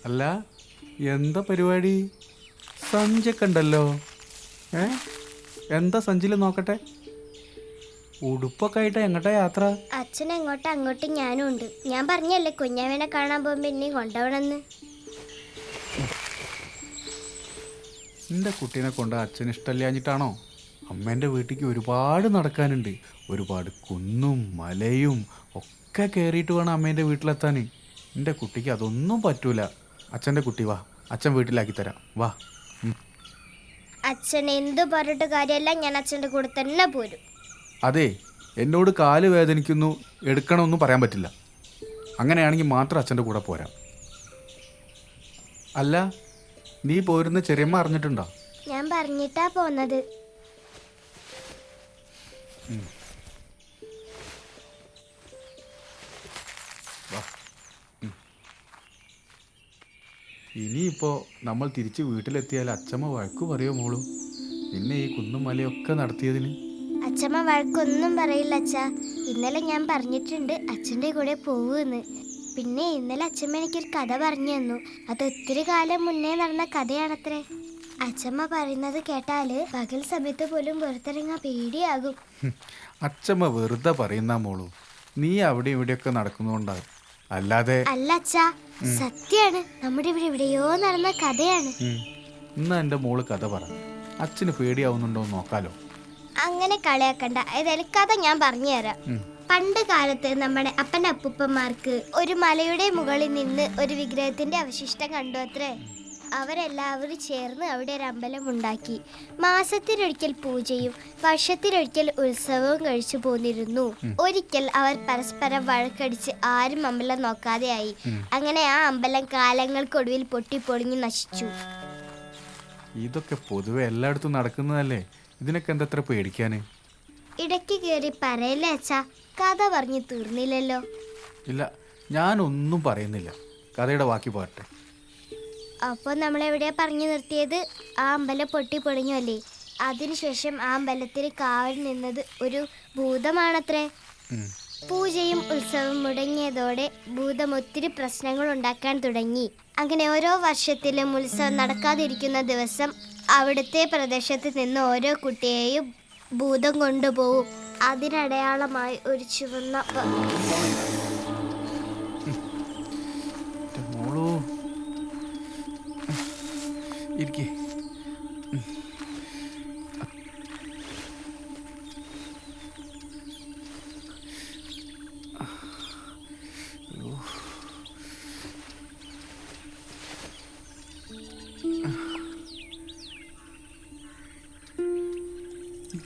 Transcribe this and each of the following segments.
അല്ല, എന്താ പരിപാടി? സഞ്ചൊക്കെ ഉണ്ടല്ലോ. ഏ എന്താ സഞ്ചിയിൽ നോക്കട്ടെ. ഉടുപ്പൊക്കെ ആയിട്ട് എങ്ങോട്ടാ യാത്ര? അച്ഛൻ എങ്ങോട്ട് അങ്ങോട്ടും ഞാനും ഉണ്ട്. ഞാൻ പറഞ്ഞല്ലേ കുഞ്ഞാവേനെ കാണാൻ പോകുമ്പോ ഇനി കൊണ്ടുപോകണമെന്ന്. എൻ്റെ കുട്ടീനെ കൊണ്ട് അച്ഛന് ഇഷ്ടമില്ലാഞ്ഞിട്ടാണോ? അമ്മേൻ്റെ വീട്ടിലേക്ക് ഒരുപാട് നടക്കാനുണ്ട്. ഒരുപാട് കുന്നും മലയും ഒക്കെ കയറിയിട്ട് വേണം അമ്മേൻ്റെ വീട്ടിലെത്താൻ. എൻ്റെ കുട്ടിക്ക് അതൊന്നും പറ്റൂല. അച്ഛൻ്റെ കുട്ടി വാ, അച്ഛൻ വീട്ടിലാക്കി തരാം, വാ. അച്ഛൻ എന്തു പറഞ്ഞിട്ട് കാര്യമല്ല, ഞാൻ അച്ഛൻ്റെ കൂടെ തന്നെ പോരും. അതെ, എന്നോട് കാല് വേദനിക്കുന്നു എടുക്കണമെന്നും പറയാൻ പറ്റില്ല. അങ്ങനെയാണെങ്കിൽ മാത്രം അച്ഛൻ്റെ കൂടെ പോരാം. അല്ല, നീ പോരുന്ന ചെറിയമ്മ അറിഞ്ഞിട്ടുണ്ടോ? ഞാൻ പറഞ്ഞിട്ടാ പോന്നത്. ഇനിയിപ്പോൾ നമ്മൾ തിരിച്ച് വീട്ടിലെത്തിയാൽ അച്ഛമ്മ വഴക്കു പറയോ മോളൂ? പിന്നെ ഈ കുന്നും മലയൊക്കെ നടത്തിയതിന്? അച്ഛമ്മ വഴക്കൊന്നും പറയില്ല അച്ഛാ. ഇന്നലെ ഞാൻ പറഞ്ഞിട്ടുണ്ട് അച്ഛൻ്റെ കൂടെ പോവൂന്ന്. പിന്നെ ഇന്നലെ അച്ഛമ്മ എനിക്കൊരു കഥ പറഞ്ഞു തന്നു. അത് ഒത്തിരി കാലം മുന്നേ നടന്ന കഥയാണത്രേ. അച്ഛമ്മ പറയുന്നത് കേട്ടാല് പകൽ സമയത്ത് പോലും പുറത്തിറങ്ങാൻ പേടിയാകും. അച്ഛമ്മ വെറുതെ പറയുന്ന മോളൂ. നീ അവിടെ ഇവിടെയൊക്കെ നടക്കുന്നതുകൊണ്ടാകും, അല്ലാതെ. അല്ല അച്ഛാ, സത്യാണ്. നമ്മുടെ ഇവിടെ എവിടെയോ നടന്ന കഥയാണ്. എന്നാ എൻ്റെ മോള് കഥ പറ. അച്ഛന് പേടിയാവുന്നുണ്ടോ എന്ന് നോക്കാലോ. അങ്ങനെ കളിയാക്കണ്ട. ഏതായാലും കഥ ഞാൻ പറഞ്ഞു തരാം. പണ്ട് കാലത്ത് നമ്മുടെ അപ്പൻ്റെ അപ്പൂപ്പന്മാർക്ക് ഒരു മലയുടെ മുകളിൽ നിന്ന് ഒരു വിഗ്രഹത്തിന്റെ അവശിഷ്ടം കണ്ടു അത്രേ. അവരെല്ലാവരും ചേർന്ന് അവിടെ ഒരു അമ്പലം ഉണ്ടാക്കി. മാസത്തിലൊരിക്കൽ പൂജയും വർഷത്തിലൊരിക്കൽ ഉത്സവവും കഴിച്ചു പോന്നിരുന്നു. ഒരിക്കൽ അവർ പരസ്പരം വഴക്കടിച്ച് ആരും അമ്പലം നോക്കാതെയായി. അങ്ങനെ ആ അമ്പലം കാലങ്ങൾക്കൊടുവിൽ പൊട്ടിപ്പൊളിഞ്ഞു നശിച്ചു. ഇതൊക്കെ പൊതുവെ എല്ലായിടത്തും നടക്കുന്നതല്ലേ, ഇതിനൊക്കെ എന്തത്ര പേടിക്കാന്? ഇടയ്ക്ക് കയറി പറയല്ലേ അച്ഛാ, കഥ പറഞ്ഞു തീർന്നില്ലല്ലോ. ഇല്ല, ഞാനൊന്നും പറയുന്നില്ല, കഥയുടെ ബാക്കി പോരട്ടെ. അപ്പോൾ നമ്മളെവിടെയാ പറഞ്ഞു നിർത്തിയത്? ആ അമ്പലം പൊട്ടി പൊളിഞ്ഞു അല്ലേ. അതിനുശേഷം ആ അമ്പലത്തിന് കാവൽ നിന്നത് ഒരു ഭൂതമാണത്രേ. പൂജയും ഉത്സവവും മുടങ്ങിയതോടെ ഭൂതം ഒത്തിരി പ്രശ്നങ്ങൾ ഉണ്ടാക്കാൻ തുടങ്ങി. അങ്ങനെ ഓരോ വർഷത്തിലും ഉത്സവം നടക്കാതിരിക്കുന്ന ദിവസം അവിടുത്തെ പ്രദേശത്ത് നിന്ന് ഓരോ കുട്ടിയെയും ഭൂതം കൊണ്ടുപോകും. അതിനടയാളമായി ഒരു ചുവന്ന മോളൂ ഇരിക്കേ.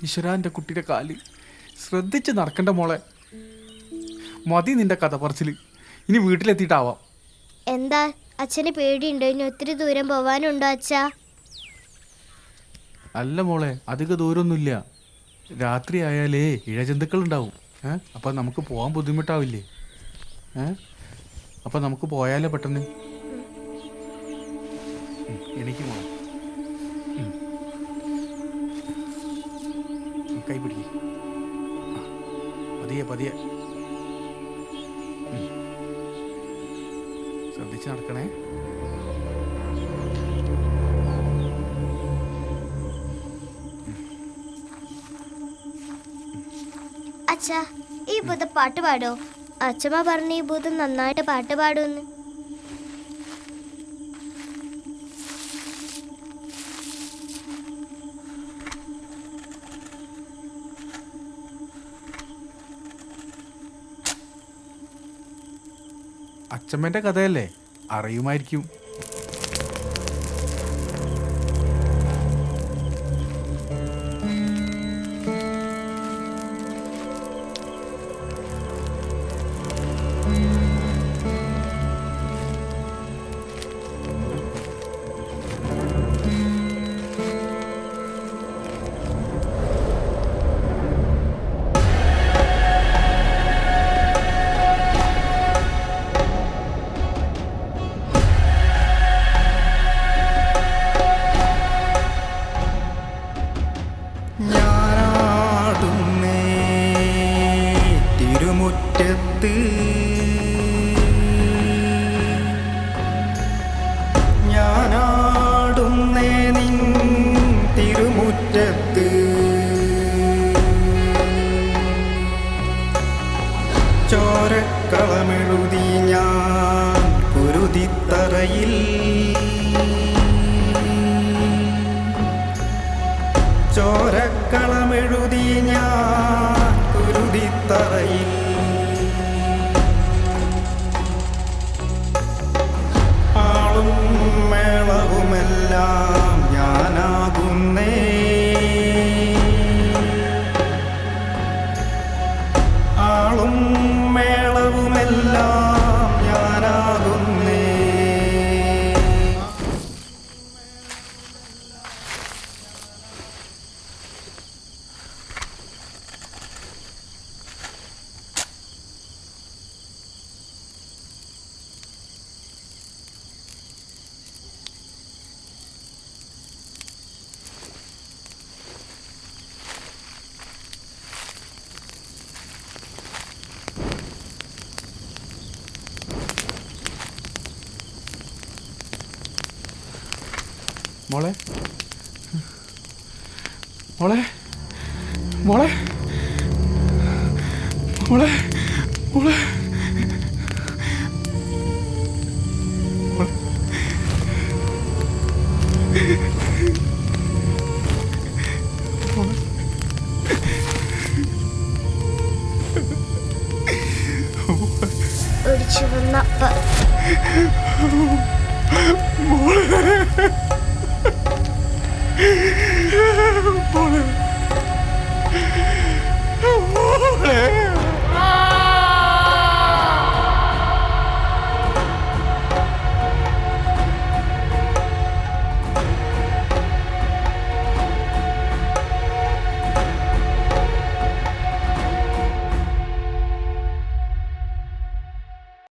ഈശ്വരാ, എൻ്റെ കുട്ടിയുടെ കാല് ശ്രദ്ധിച്ച് നടക്കണ്ട മോളെ. മതി നിന്റെ കഥ പറച്ചില്, ഇനി വീട്ടിലെത്തിയിട്ടാവാം. എന്താ അച്ഛന് പേടിയുണ്ടോ? ഇനി ഒത്തിരി ദൂരം പോവാനുണ്ടോ അച്ഛാ? അല്ല മോളെ, അധിക ദൂരമൊന്നുമില്ല. രാത്രി ആയാലേ ഇഴജന്തുക്കൾ ഉണ്ടാവും. അപ്പം നമുക്ക് പോകാൻ ബുദ്ധിമുട്ടാവില്ലേ? അപ്പം നമുക്ക് പോയാലോ പെട്ടെന്ന്. എനിക്ക് മോളെ കൈ പിടിക്ക്. പതിയെ പതിയെ ശ്രദ്ധിച്ച് നടക്കണേ. അച്ഛാ, ഈ ഭൂതം പാട്ട് പാടോ? അച്ഛമ്മ പറഞ്ഞു ഈ ഭൂതം നന്നായിട്ട് പാട്ട് പാടുമെന്ന്. അച്ചമ്മേൻ്റെ കഥയല്ലേ, അറിയുമായിരിക്കും. തറയിൽ ചോരക്കളമെഴുതി ഞാൻ കുരുതിത്തറയിൽ ആളും മേളവുമെല്ലാം ഞാനാകുന്നേ ആളും മേളവുമെല്ലാം ഞാനാകുന്നേ മോളെ മോളെ മോളെ മോളെ മോളെ ഒരു ചുവന്ന അപ്പം. മോളെ